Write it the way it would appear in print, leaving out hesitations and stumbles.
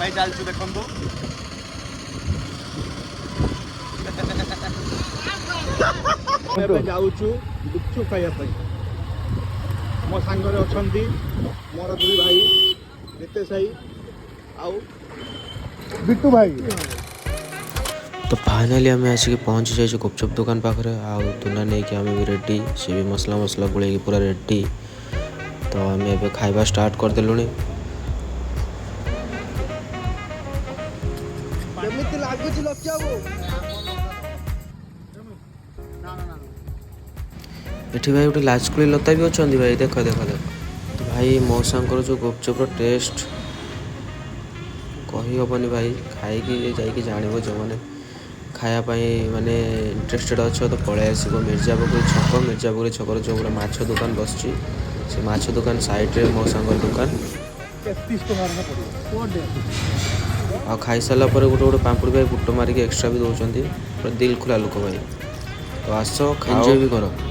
भाई चलचु देखु जाऊचु गुपचुप खाइबा मो सांगरे अछंती मोर दुई भाई नितेश भाई आउ बिट्टू भाई। तो फाइनाली आम आसिक पहुँची जाइए गुपचुप दुकान पाखे आउ तुना नहीं कि आम भी रेडी सी भी मसला मसला गोल पूरा रेडी। तो आम ए खाइबा स्टार्ट करदेलु। एठी भाई गोटे लाजकुली लता भी अच्छा भाई देख देख देख। तो भाई मौसांकर जो गुपचुप्र टेस्ट कही हेनी भाई खाई जान जो मैंने खायापाई माने इंटरेस्टेड अच्छे तो पलि आस मिर्जापुर छक जो गोटे माछ दुकान बस से माछ दुकान साइड्रे मौसांकर दुकान आ खाई सारा गोटे गोटे पाम्पुड़ भाई बुट मारिक एक्सट्रा भी दौरान दिल खुला लोक भाई। तो आस एंजॉय भी कर।